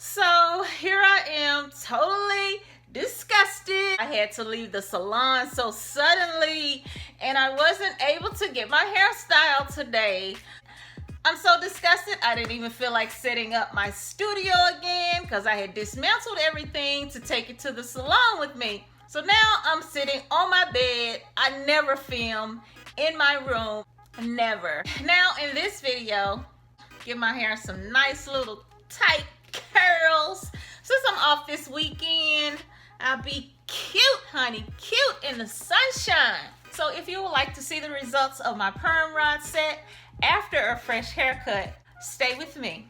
So here I am, totally disgusted. I had to leave the salon so suddenly and I wasn't able to get my hairstyle today. I'm so disgusted, I didn't even feel like setting up my studio again because I had dismantled everything to take it to the salon with me. So now I'm sitting on my bed. I never film in my room, never. Now in this video, give my hair some nice little tight curls. Since I'm off this weekend, I'll be cute, honey, cute in the sunshine. So if you would like to see the results of my perm rod set after a fresh haircut, stay with me.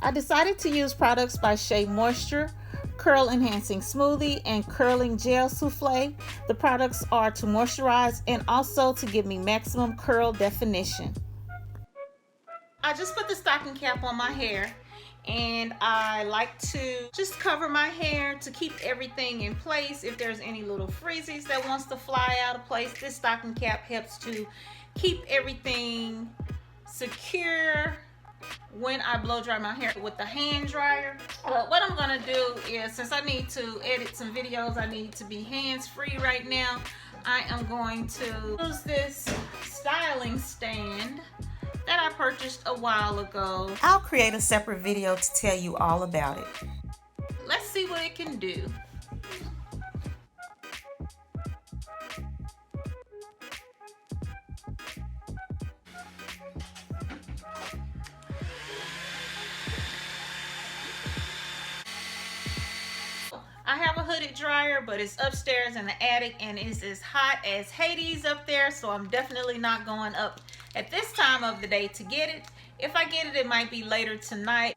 I decided to use products by Shea Moisture, Curl Enhancing Smoothie, and Curling Gel Soufflé. The products are to moisturize and also to give me maximum curl definition. I just put the stocking cap on my hair and I like to just cover my hair to keep everything in place. If there's any little frizzies that wants to fly out of place, this stocking cap helps to keep everything secure when I blow dry my hair with the hand dryer. What I'm gonna do is, since I need to edit some videos, I need to be hands-free right now. I am going to use this styling stand that I purchased a while ago. I'll create a separate video to tell you all about it. Let's see what it can do. I have a hooded dryer, but it's upstairs in the attic and it's as hot as Hades up there, so I'm definitely not going up at this time of the day to get it. If I get it, it might be later tonight.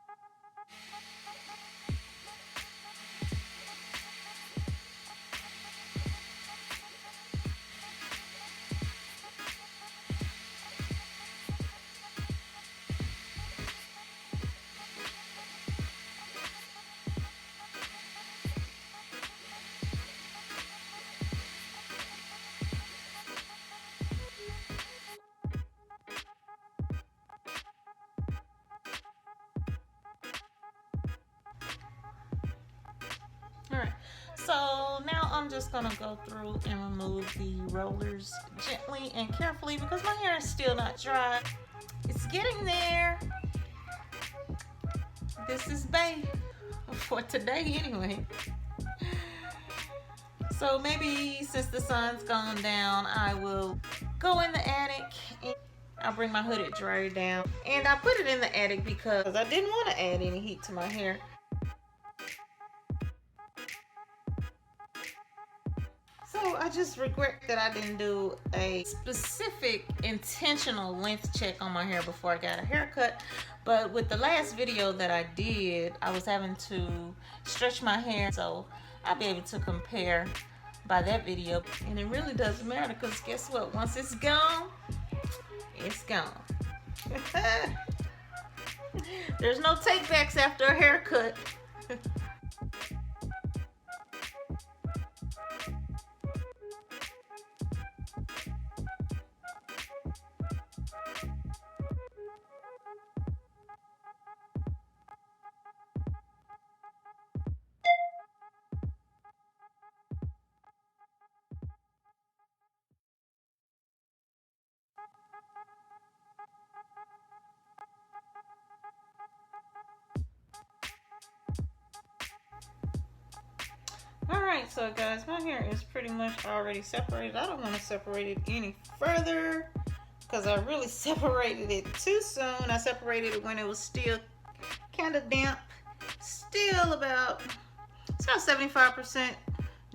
Alright, so now I'm just gonna go through and remove the rollers gently and carefully because my hair is still not dry. It's getting there. This is bae for today anyway. So maybe since the sun's gone down, I will go in the attic and I'll bring my hooded dryer down. And I put it in the attic because I didn't want to add any heat to my hair. So I just regret that I didn't do a specific intentional length check on my hair before I got a haircut. But with the last video that I did, I was having to stretch my hair, so I'll be able to compare by that video. And it really doesn't matter because guess what? Once it's gone, it's gone. There's no takebacks after a haircut. Alright, so guys, my hair is pretty much already separated. I don't want to separate it any further because I really separated it too soon. I separated it when it was still kind of damp. Still about, it's about 75%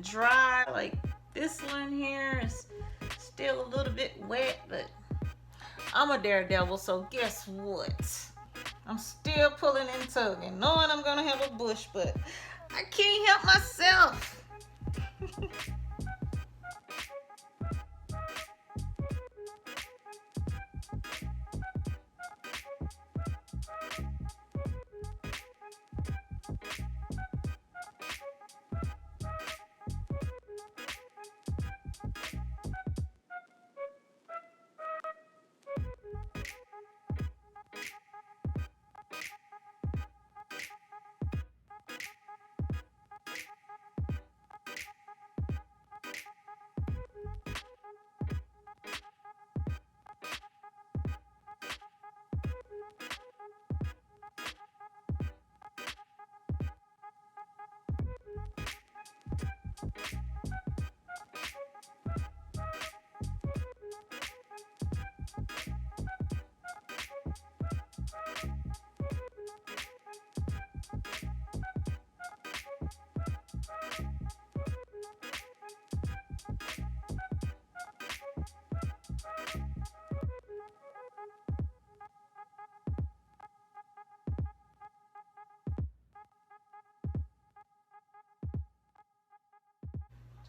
dry. Like this one here is still a little bit wet, but I'm a daredevil, so guess what? I'm still pulling and tugging, knowing I'm going to have a bush, but I can't help myself.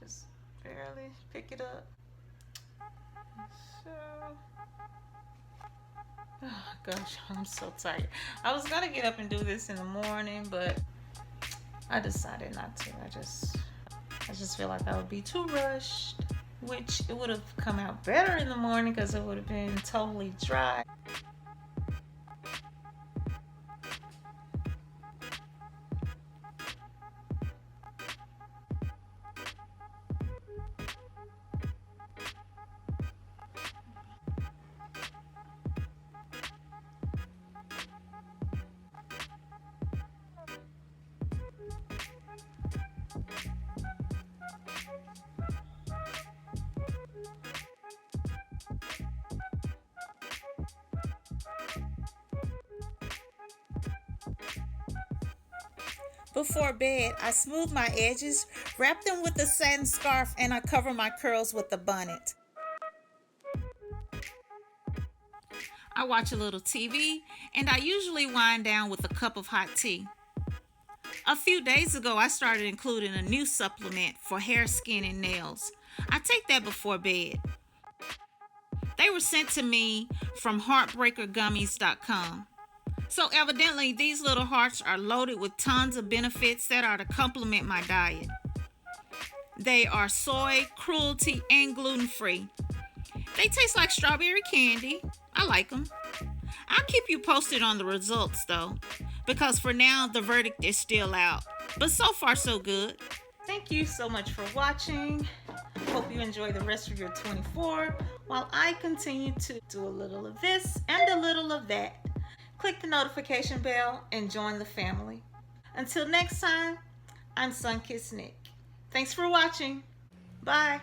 Just barely pick it up. So, oh gosh, I'm so tired. I was gonna get up and do this in the morning, but I decided not to. I just feel like I would be too rushed, which it would have come out better in the morning because it would have been totally dry. Before bed, I smooth my edges, wrap them with a satin scarf, and I cover my curls with a bonnet. I watch a little TV, and I usually wind down with a cup of hot tea. A few days ago, I started including a new supplement for hair, skin, and nails. I take that before bed. They were sent to me from heartbreakergummies.com. So evidently, these little hearts are loaded with tons of benefits that are to complement my diet. They are soy, cruelty, and gluten-free. They taste like strawberry candy. I like them. I'll keep you posted on the results though, because for now, the verdict is still out. But so far, so good. Thank you so much for watching. Hope you enjoy the rest of your 24 while I continue to do a little of this and a little of that. Click the notification bell and join the family. Until next time, I'm Sunkissed Nick. Thanks for watching. Bye.